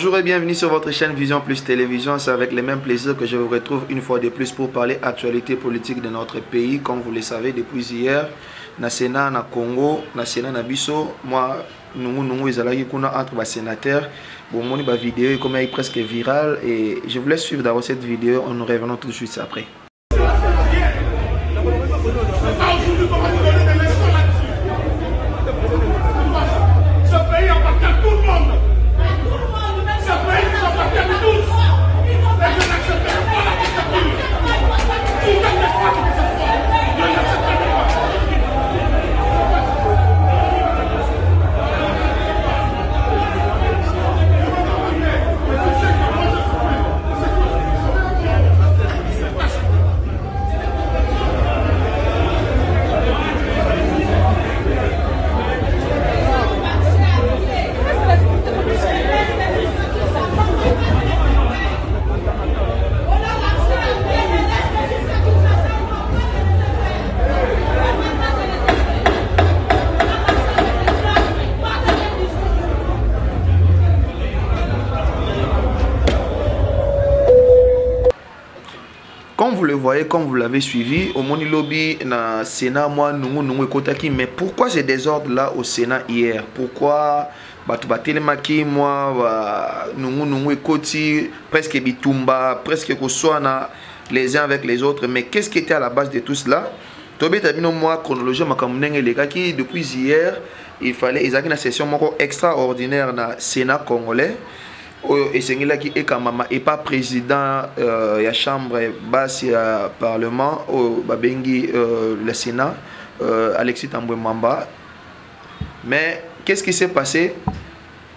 Bonjour et bienvenue sur votre chaîne Vision Plus Télévision. C'est avec les mêmes plaisirs que je vous retrouve une fois de plus pour parler actualité politique de notre pays. Comme vous le savez, depuis hier, na Sénat, na Congo, na Sénat, na Bisso, moi, nous ezalaki kuna entre les sénateurs. Bon, mon vidéo est comme presque virale et je vous laisse suivre d'abord cette vidéo. Nous revenons tout de suite après. Comme vous le voyez, comme vous l'avez suivi, au Moni Lobby, na Sénat, moi, nous écoutons. Mais pourquoi ces désordres là au Sénat hier? Pourquoi Batelemaki, moi, nous écoutons presque bitumba, presque qu'on soit les uns avec les autres. Mais qu'est-ce qui était à la base de tout cela? Tobé Tabino, moi, chronologie, ma camoneng et les gars qui, depuis hier, il fallait, ils avaient une session extraordinaire dans le Sénat congolais. Et c'est là qui est quand même et pas président de la chambre basse du parlement au Babengi le Sénat Alexis Tambwe Mamba. Mais qu'est-ce qui s'est passé?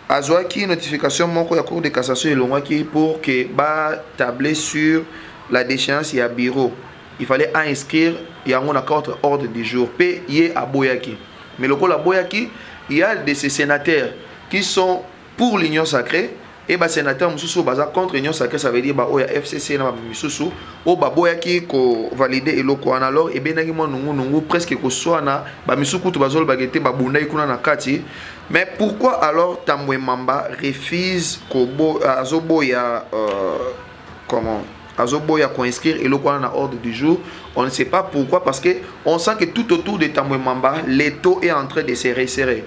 Azouaki notification mon la cour de cassation et pour que ba tabler sur la déchéance et à bureau. Il fallait inscrire il y a un ordre du jour P y à Boyaki. Mais le col à Boyaki, il y a de ces sénateurs qui sont pour l'union sacrée. Et les sénateurs contre l'union sacrée, ça veut dire que FCC ou baboya qui validé et loko alors et bien nous presque que soit na ba misuku to bazol bagete babunda ikuna na kati. Mais pourquoi alors Tambwe Mamba refuse ko azoboya comment azoboya ko inscrire et loko na ordre du jour? On ne sait pas pourquoi, parce que on sent que tout autour de Tambwe Mamba l'étau est en train de se resserrer.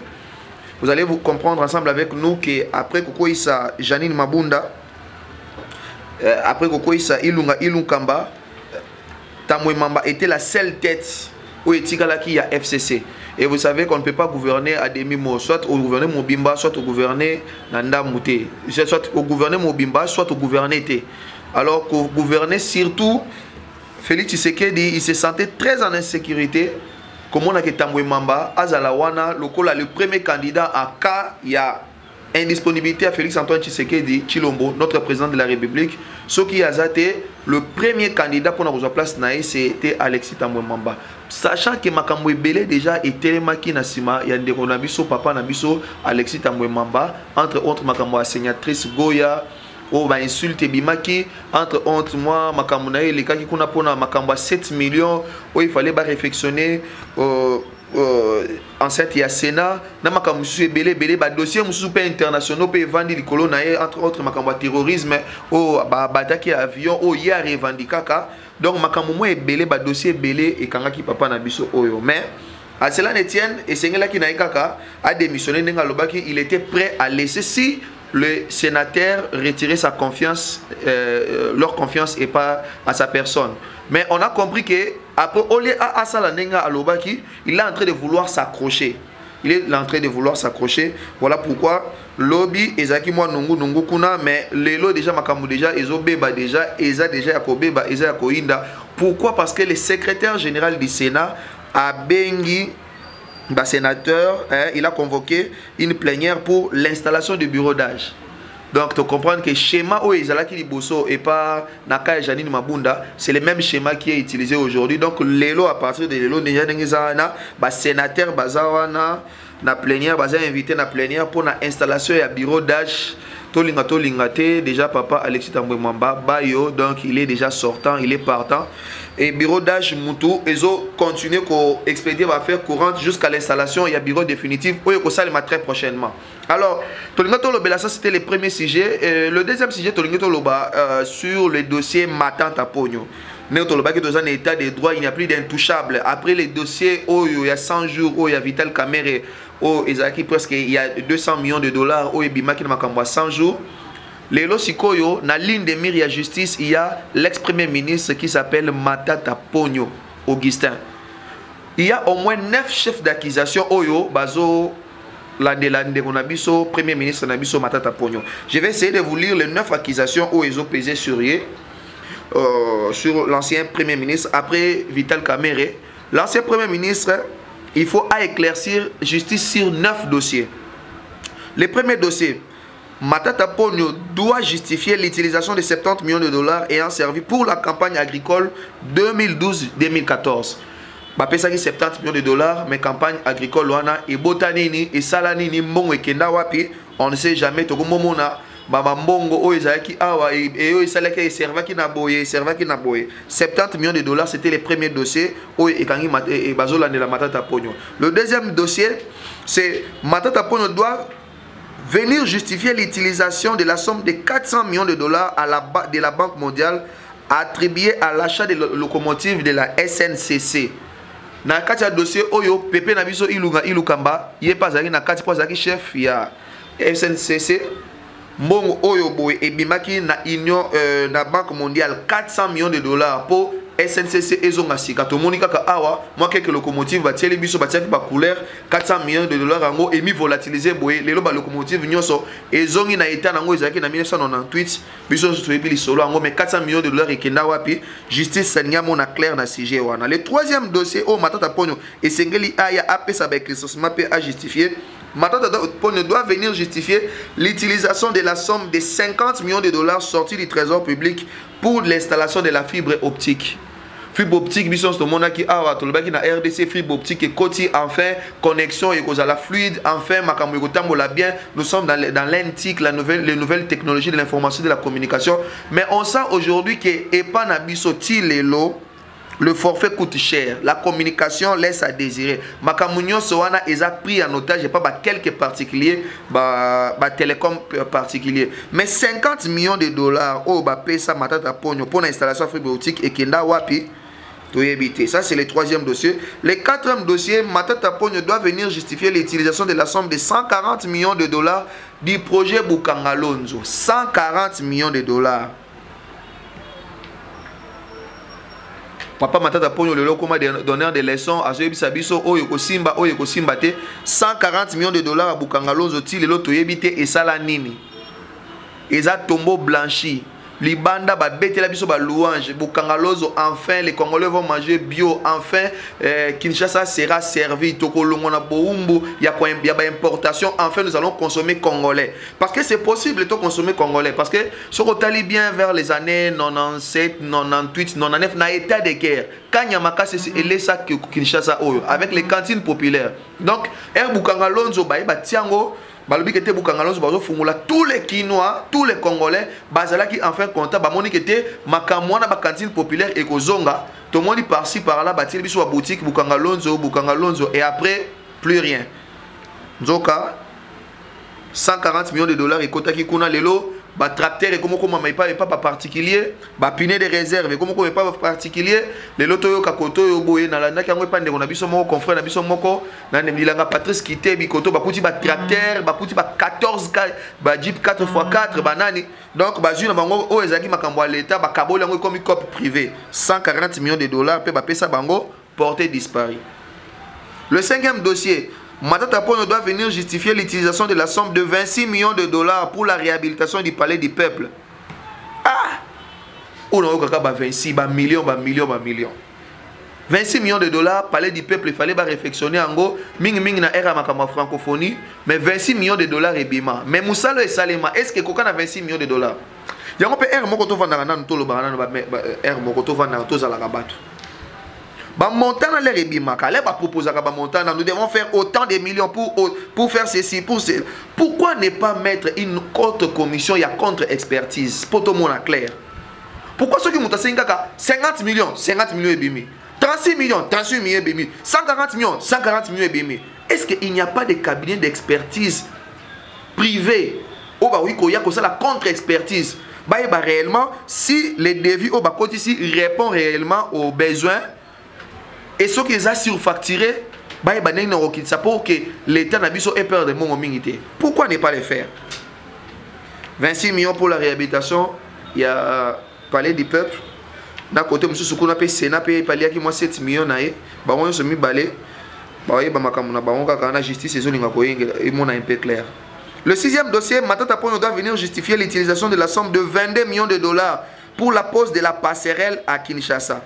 Vous allez vous comprendre ensemble avec nous qu'après Koko Issa Janine Mabunda, après Koko Issa Ilunkamba, Tambwe Mamba était la seule tête où il y a FCC. Et vous savez qu'on ne peut pas gouverner à demi-mot, soit au gouverner Mobimba, soit au gouverner Nanda Mouté, soit au gouverner Mobimba, soit au gouverner Té. Alors qu'au gouverner surtout, Félix Tshisekedi, il se sentait très en insécurité. Comme on a que Tambwe Mamba, Azalawana, le premier candidat à cas, il y a indisponibilité à Félix Antoine Tshisekedi Chilombo, notre président de la République. Ce qui a été le premier candidat pour nous place, c'était Alexis Tambwe Mamba. Sachant que Makambo Ebele déjà était Maki Nasima, il y a des Nabiso, Papa Nabiso, Alexis Tambwe Mamba, entre autres Makambo Sénatrice Goya. Oh, bah insulte Bimaki, entre moi, Makamuna et les cas qui kuna pona Makamba 7 millions, où il fallait réflexionner enceinte il y a Sénat, na Makamusu belé dossier musu pe internationaux pe vendre les colonnes entre autres Makamba terrorisme, oh bah bataki avion, oh y a revendikaka, donc Makamumu est belé dossier belé et kangaki papa na biso oyo. Mais à cela ne tienne et c'est là qui n'a a démissionné n'engalobaki, il était prêt à laisser si le sénateur retirait sa confiance, leur confiance et pas à sa personne. Mais on a compris que après il est en train de vouloir s'accrocher. Il est en train de vouloir s'accrocher. Voilà pourquoi lobby ezaki moi nungu kuna, mais lelo déjà makamu déjà ezobeba déjà déjà yakobeba eza yakoinda. Pourquoi? Parce que le secrétaire général du Sénat a bengi sénateur, il a convoqué une plénière pour l'installation du bureau d'âge. Donc, tu comprends que le schéma où ils allaient qui bosso et pas Naka et Janine Mabunda, c'est le même schéma qui est utilisé aujourd'hui. Donc, l'élo à partir de l'élo, sénateur bazawana na plénière, invité na plénière pour l'installation du bureau d'âge Tolingate, déjà papa Alexis Tambwe Mwamba, Bayo, donc il est déjà sortant, il est partant. Et bureau d'âge Moutou, ils ont continué à expédier affaires courantes jusqu'à l'installation. Il y a bureau définitif, où il y a très prochainement. Alors, Tolingato Loba, ça c'était le premier sujet. Le deuxième sujet, Tolingato Loba, sur le dossier Matanta Pogno. Néotoloba qui est dans un état de droit, il n'y a plus d'intouchable. Après les dossiers, où il y a 100 jours, où il y a Vital Kamere, où presque il y a 200 millions de dollars, où il y a Bima qui n'a 100 jours. Les Losikoyo, dans la ligne de mire justice, il y a l'ex-premier ministre qui s'appelle Matata Pogno, Augustin. Il y a au moins 9 chefs d'accusation, Oyo, Bazo, premier ministre Nabiso Matata Pogno. Je vais essayer de vous lire les 9 accusations où ils ont pesé sur l'ancien premier ministre après Vital Kamere. L'ancien premier ministre, il faut éclaircir justice sur 9 dossiers. Le premier dossier, Matata Pogno doit justifier l'utilisation de 70 millions de dollars ayant servi pour la campagne agricole 2012-2014. Bapesa qui 70 millions de dollars, mais campagne agricole wana et botanini et salanini mbongo et kenda wapi, on ne sait jamais to momona baba mbongo o ezaki awa et o isalaki et servaki na boye 70 millions de dollars, c'était le premier dossier o ekangi et bazola de la Matata Pogno. Le deuxième dossier, c'est Matata Pogno doit venir justifier l'utilisation de la somme de 400 millions de dollars de la Banque mondiale attribuée à l'achat des locomotives de la SNCC. Dans le dossier, Oyo, Pepe Nabiso Ilukamba, il n'est pas na kati po zaki chef ya SNCC. Mbongo Oyo Boy et Bimaki na Union na Banque mondiale 400 millions de dollars pour SNCC ezonga sika to monika ka awa moi quelques locomotives ba tieli biso ba tiaki ba couleur 400 millions de dollars ango emi volatiliser boye lelo ba locomotive nyonso ezongi na état nango ezaki na 1998 biso soyebi solo ango mais 400 millions de dollars ekenda wapi justice sanya mona clair na sujet wana. Le troisième dossier au Matata Pogno et Sengeli aya apesa ba éclaircissement pe a justifier. Matata Pogno doit venir justifier l'utilisation de la somme de 50 millions de dollars sortis du trésor public pour l'installation de la fibre optique. Fibre optique, bisons tout le monde qui a tout na RDC fibre optique et côté enfin connexion et cause à la fluide enfin makambo la bien. Nous sommes dans l'antique, les nouvelles technologies de l'information et de la communication. Mais on sent aujourd'hui que Epa Nabiso Tilelo, le forfait coûte cher, la communication laisse à désirer. Makamunyo Soana a pris en otage, et pas quelques particuliers, télécom particuliers. Mais 50 millions de dollars, oh, pesa Matata Pogno pour l'installation fibre optique et Kenda Wapi. Ça, c'est le troisième dossier. Le quatrième dossier, Matata Pogno doit venir justifier l'utilisation de la somme de 140 millions de dollars du projet Bukangalonzo. 140 millions de dollars. Papa Matata Pogno le loko m'a donné des leçons à ceux qui biso Oyoko Simba 140 millions de dollars à Bukangalonzo ti le loto yebite et salanini. Eza tombeau blanchi. Libanda ba betela biso ba louange Bukangalonzo enfin les Congolais vont manger bio enfin Kinshasa sera servi tokolongo na boumbu ya ba importation enfin nous allons consommer congolais parce que c'est possible de consommer congolais parce que ce qu'on tali bien vers les années 97 98 99 na état de guerre quand Yamaka c'est elesa Kinshasa oyo avec les cantines populaires donc Bukangalonzo ba tiango balobi kete Bukangalonzo bazo fungula tous les Kinois, tous les Congolais, bazala qui enfin compta ba moni kete makamwana ba cantine populaire et kozonga, tout le monde par-ci par-là bâtir biso wa boutique Bukangalonzo et après plus rien. Nzoka 140 millions de dollars et kota ki kuna lelo ba tracteur et comment pas particulier, ba piné de réserve et comment pas particulier, les loto yo kakoto yo boye na landa kango pande na biso moko confrère na biso moko na ndilanga Patrice Kité bikoto ba kuti ba tracteur ba kuti ba 14 ba Jeep 4x4 banani donc ba juna bango o ezaki makambo à l'état ba kaboli yango comme cop privé 140 millions de dollars pe ba pesa bango porté disparu. Le cinquième dossier, Matata Pogno doit venir justifier l'utilisation de la somme de 26 millions de dollars pour la réhabilitation du palais du peuple. Ah! On a 26 millions. 26 millions de dollars, palais du peuple, il fallait réflexionner en gros. Ming na era makama francophonie, mais 26 millions de dollars et bima. Mais Moussalo et Salema, est-ce que quelqu'un a 26 millions de dollars? Il y a un peu R mokoto vanda na ntolo banana R mokoto vanda na toza la rabat. Ba montant dans les rebimaka, les ba proposer ba montant, nous devons faire autant de millions pour faire ceci, pour cela. Pourquoi ne pas mettre une contre-commission, il y a contre-expertise pour tout le monde clair? Pourquoi ceux qui montent à 50 millions et bimi, 36 millions, 38 millions et bimi, 140 millions, 140 millions et bimi. Est-ce qu'il n'y a pas de cabinet d'expertise privé? Oh bah oui, il y a la contre-expertise. Bah réellement, si les devis au bas ici répond réellement aux besoins et ceux qui ont surfacturé, bah ça pour que l'État n'a pas peur de mon minité. Pourquoi ne pas le faire? 26 millions pour la réhabilitation, il y a Palais du Peuple. D'un côté, M. Soukouna a payé Sénat, payé Palais qui moi 7 millions. Bah on se mis balai. Bah oui, bah on a la justice et mon un peu clair. Le sixième dossier, Matata Ponyo doit venir justifier l'utilisation de la somme de 22 millions de dollars pour la pose de la passerelle à Kinshasa.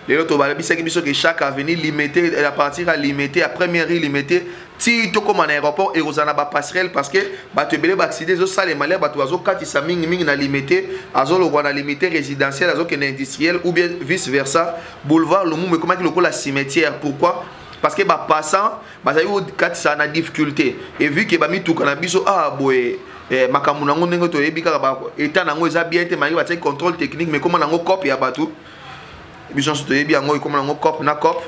Les autres, que chaque avenue limitée, la partie limitée, la première rue limitée, si tu comme un aéroport et vous en avez passerelle parce que tu as accident, ça les malais, tu as quand ils sont limité, à limité résidentiel, industriel ou bien vice versa, boulevard, le monde, mais comment il y a la cimetière? Pourquoi? Parce que passant, quand ça a difficulté et vu que mis tout cannabis boy makamuna ngongo to ebika ba état nango eza bien te mari ba contrôle technique mais comment nango copie ya batu biso to ebi yango comment nango cop na cop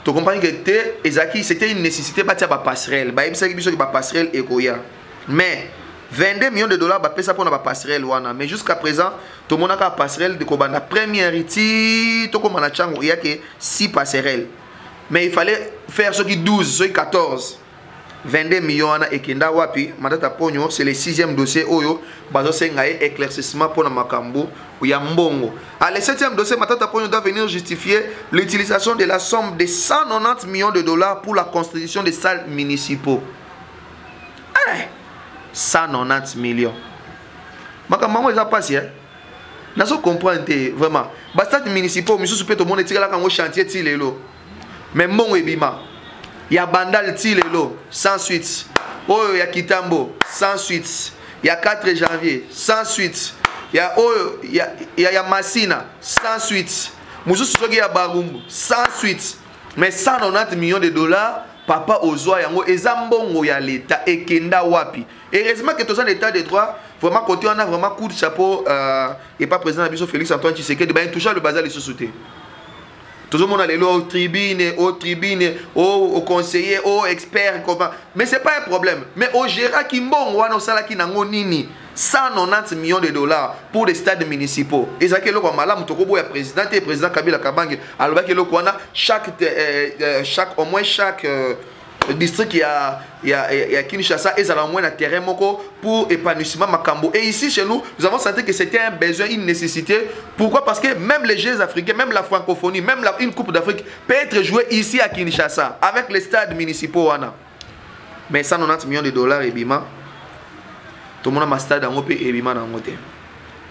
to comprendre que ezaki c'était une nécessité ba tia ba passerelle ba ebisa biso ba passerelle ekoya mais 22 millions de dollars ba pesa pour na ba passerelle wana mais jusqu'à présent to monaka passerelle de kobanda première iti to komana chango ya que 6 passerelles. Mais il fallait faire ce qui 12, ce qui 14. 22 millions et Kenda Wapi, Matata Ponyo, c'est le sixième dossier Oyo, Bazo Sengaye, éclaircissement pour la Makambo, ou Yambongo. À le septième dossier, Matata Ponyo doit venir justifier l'utilisation de la somme de 190 millions de dollars pour la construction des salles municipaux. 190 millions. Makambo, ils ont passé. Nous comprenons vraiment. Les stades municipaux, nous sommes tout le monde tiré là quand on chantier Tilelo. Mais mon ebima, il y a Bandal Tilelo, sans suite. Oh, il y a Kitambo, sans suite. Il y a 4 janvier, sans suite. Il y a Massina, sans suite. Moussou Sogi ya Barumbu, sans suite. Mais 190 millions de dollars, papa Ozoa yango, ezambongo ya l'État, et Kenda Wapi. Et heureusement que tout ça l'état de droit, vraiment côté on a vraiment coup de chapeau, et pas président Abisso Félix Antoine Tshisekedi, il touche le bazar de ce soutien. Tout le monde a les aux tribunes, aux conseillers, aux experts. Mais ce n'est pas un problème. Mais au gérant qui bon, on a sala qui n'a nini 190 millions de dollars pour les stades municipaux. Et ça que le malam tokobo ya président Kabila Kabange. Alors que le au moins chaque district il y a Kinshasa et ça a moins un terrain pour épanouissement Makambo. Et ici chez nous, nous avons senti que c'était un besoin, une nécessité. Pourquoi? Parce que même les Jeux africains, même la francophonie, même une Coupe d'Afrique peut être jouée ici à Kinshasa avec les stades municipaux. Mais 190 millions de dollars et bima. Tout le monde a un stade en OP et bima dans le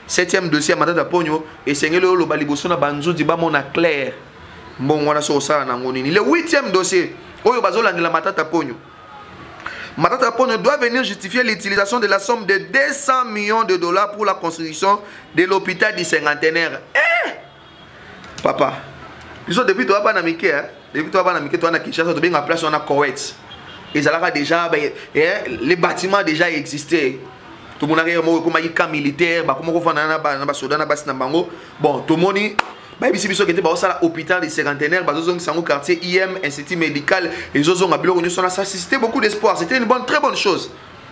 septième dossier, Matata Ponyo et Sengelo le Baliboso na Banzo di Bamona clair. Bon, on a ça dans le huitième dossier. Oyo bazolangela Matata Ponyo. Matata Ponyo doit venir justifier l'utilisation de la somme de 200 millions de dollars pour la construction de l'hôpital du cinquantenaire. Papa, depuis toi pas namiké, depuis toi pas namiké, toi na Kinshasa, tu bien en place on a Koweït. Et ça là déjà les bâtiments déjà existaient. Tout le monde a comme un camp militaire, comme on fait na soda na bas na bango. Bon, tout le monde bah ici biso kete ba osala hôpital du cinquantenaire ba zozong sango quartier IM institut médical et zozong a biloko nyonso na ça c'était beaucoup d'espoir, c'était une très bonne chose.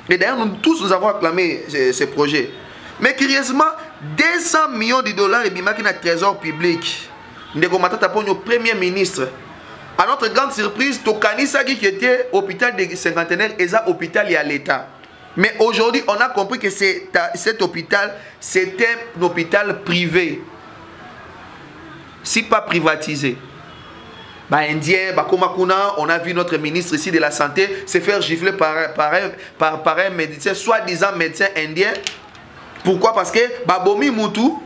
Et d'ailleurs nous tous nous avons acclamé ce projet. Mais curieusement 200 millions de dollars et bimaki na trésor public. Ndeko Matata Ponyo premier ministre. À notre grande surprise, Tokanisa qui était hôpital du cinquantenaire et ça hôpital et à l'État. Mais aujourd'hui, on a compris que cet hôpital c'était un hôpital privé. Si pas privatisé. Indien, on a vu notre ministre ici de la Santé se faire gifler par un médecin, soi-disant médecin indien. Pourquoi? Parce que Babomi Moutou,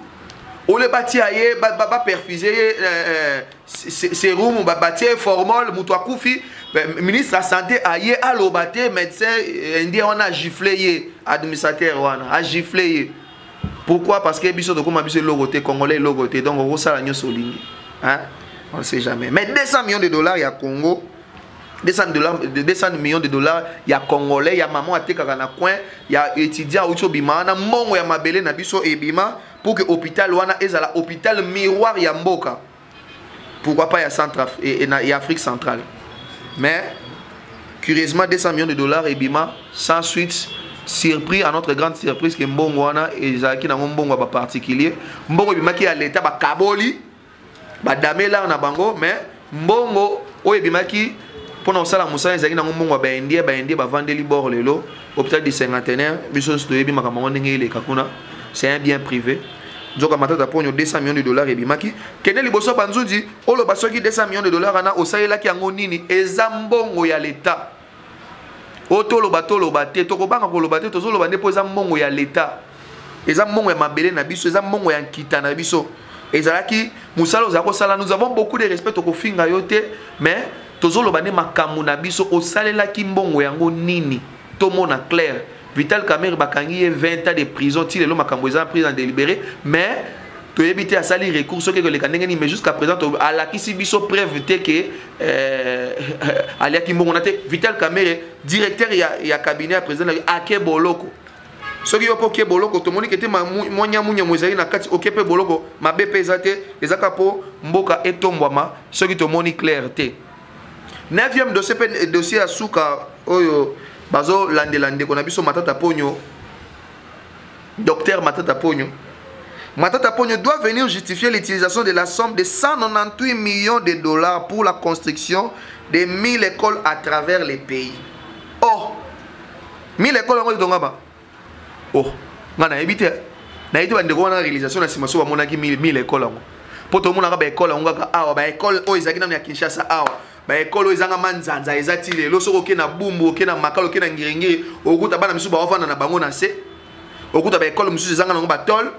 on le bâti aïe, perfuser sérum, bâti formol, Moutou Akoufi, ministre de la Santé aïe, allo bâti médecin indien, on a giflé, administrateur, on a giflé. Pourquoi? Parce que biso de comme biso logoté congolais logoté donc on ça la nyo solingi hein On ne sait jamais. Mais 200 millions de dollars, il y a Congo. 200 millions de dollars, il y a Congolais, il y a maman à Tekakana coin, il y a étudiant à Bima, il y a Mongo, il y a Mabele, Nabiso et Bima, pour que l'hôpital wana est à l'hôpital miroir ya Mboka. Pourquoi pas il y a Centrafrique et Afrique centrale. Mais curieusement 200 millions de dollars et Bima sans suite surpris à notre grande surprise que Mbongo wana et Zaki na Mbongo ba particulier. Mbongo Bima qui à l'état ba Kaboli ba damela na bango mais Mbongo oye Bima qui pendant ça la Moussa Zaki na Mbongo ba Indien ba vendeli bord lelo hôpital du cinquantenaire biso stoye Bima kama ndenge ile kakuna c'est un bien privé. Donc, matata pogno 200 millions de dollars et bimaki. Kene liboso banzundi, olo basoki 200 millions de dollars ana osayela ki yango nini ezambongo ya l'état. Oto lo bate to kobanga ko lo bate to zo lo bande po ezambongo ya l'état. Ezambongo ya mabele na biso, ezambongo ya nkita na biso. Ezalaki musalo za ko sala nous avons beaucoup de respect to ko finga yote mais tozo lo bande makamu na biso osalela ki mbongo yango nini. To mona clair. Vital Kamerhe bakangi 20 ans de prison, il est là makamboza prison délibéré, mais tu éviter à salir recours sur que les kanengeni mais jusqu'à présent à la qui biso preuve que alia kimbongonate Vital Kamerhe directeur il y a cabinet à président à Keboloko. Ce qui est pour Keboloko tout le monde qui était monya mozali na kati okepe boloko ma BP zate ezaka po mboka etombwama ce qui te moni clarté. 9e dossier à Souka oyo bazo lande qu'on a biso Matata Pogno docteur Matata Pogno doit venir justifier l'utilisation de la somme de 198 millions de dollars pour la construction de 1000 écoles à travers les pays. Oh 1000 écoles on donga ba oh ngana ebite na ite bande ko na réalisation na simaso ba monaki 1000 écoles ngo poto mona ba école ngo ka awa ba école o izaki na Kinshasa awa ba école ezanga manzanza ezati lelo soko ke na bumbu ke na makalo ke na ngiringiri okuta bana misu ba ofana na bango na se okuta ba école misu ezanga na ngo ba tol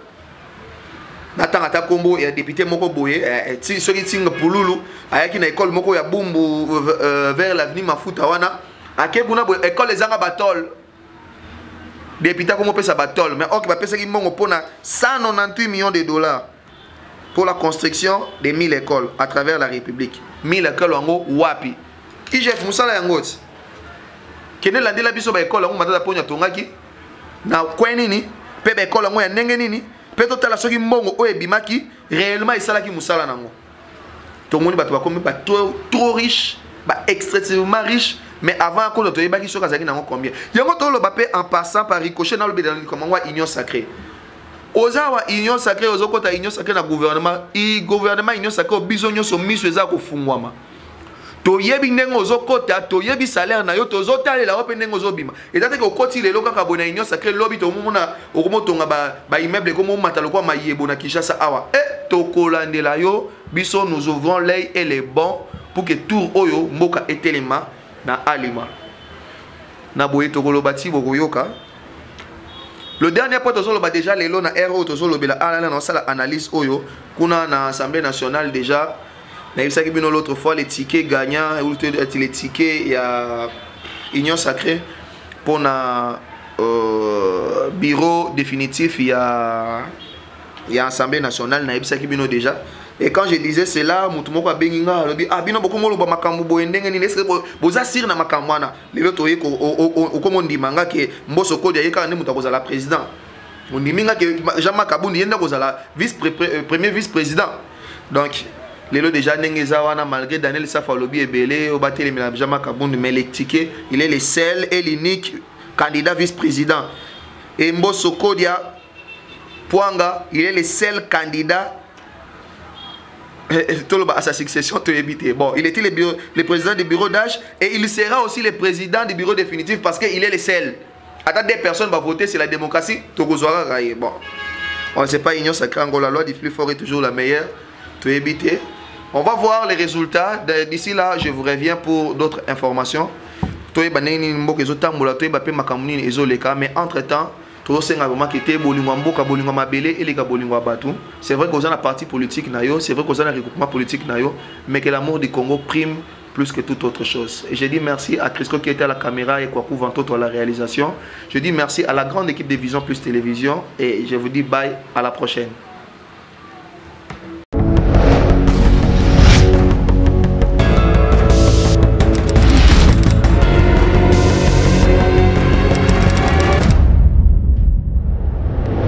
natanga ta kombo ya député moko boye ti soki tinga pululu ayaki na école moko ya bumbu vers l'avenir mafuta wana akebuna bo école ezanga ba tol député comme pesa ba tol mais ok ba pesa ki mbongo pona 198 millions de dollars pour la construction de 1000 écoles à travers la République. 1000 écoles wango wapi. IGF musala yango. Kene landela biso ba école wango matata ponya tongaki. Na kweni ni pe ba école wango ya ndenge nini? Pe totala soki mbongo oyo ebimaki réellement esalaki musala nango. Tomoni bato bakomi ba trop riche, ba extrêmement riche, mais avant ko to yebaki soka zaki nango combien. Yango to lo ba pe en passant par ricochet na lo be dans comment wa union sacrée. Ozawa union sacrée ozokota union sacrée na gouvernement gouvernement union sacrée obizonyo so miso eza ko fungwama to yebi ndenge ozokota to yebi salaire na yo to zotalela ope ndenge ozobima ezate ko koti lelo kaka bona union sacrée lobi to mona okomotonga ba immeuble ko mata lokwa mayebo na Kinshasa awa to kolandela yo biso nous ouvrons l'œil et les bons pour que tout oyo mboka etelema na alima na boye to kolobati bokoyoka. Le dernier point déjà les lois na RO analyse oyo kuna na Assemblée nationale déjà na il s'agit l'autre fois les tickets gagnants ou les tickets il y a union sacrée pour na bureau définitif il y a Assemblée nationale na il s'agit déjà. Et quand je disais cela, mutumoko benginga lobi bino bokomo lo ba makambu boendenge ni est-ce que boza sir na makambu wana lelo toye ko okomondi manga ke mboso ko dia yeka ne mutakoza la président ondiminga ke Jean-Marc Kabundi yenda kozala premier vice-président. Donc lelo déjà ndengeza wana malgré Daniel Safa lobi ebele obateli na Jean-Marc Kabundi mais les tickets il est le seul et l'unique candidat vice-président. Et mboso ko dia Pwanga il est le seul candidat à sa succession. Bon, il était le président du bureau d'âge et il sera aussi le président du bureau définitif parce qu'il est le seul. Attends, des personnes vont voter, c'est la démocratie. Bon, on ne sait pas, Union Sacrée Angola, la loi du plus fort est toujours la meilleure. On va voir les résultats. D'ici là, je vous reviens pour d'autres informations. Mais entre-temps, c'est vrai qu'on a la partie politique, c'est vrai qu'on a le regroupement politique, mais que l'amour du Congo prime plus que toute autre chose. Et je dis merci à Trisco qui était à la caméra et Kwaku Vantoto à la réalisation. Je dis merci à la grande équipe de Vision Plus Télévision et je vous dis bye, à la prochaine.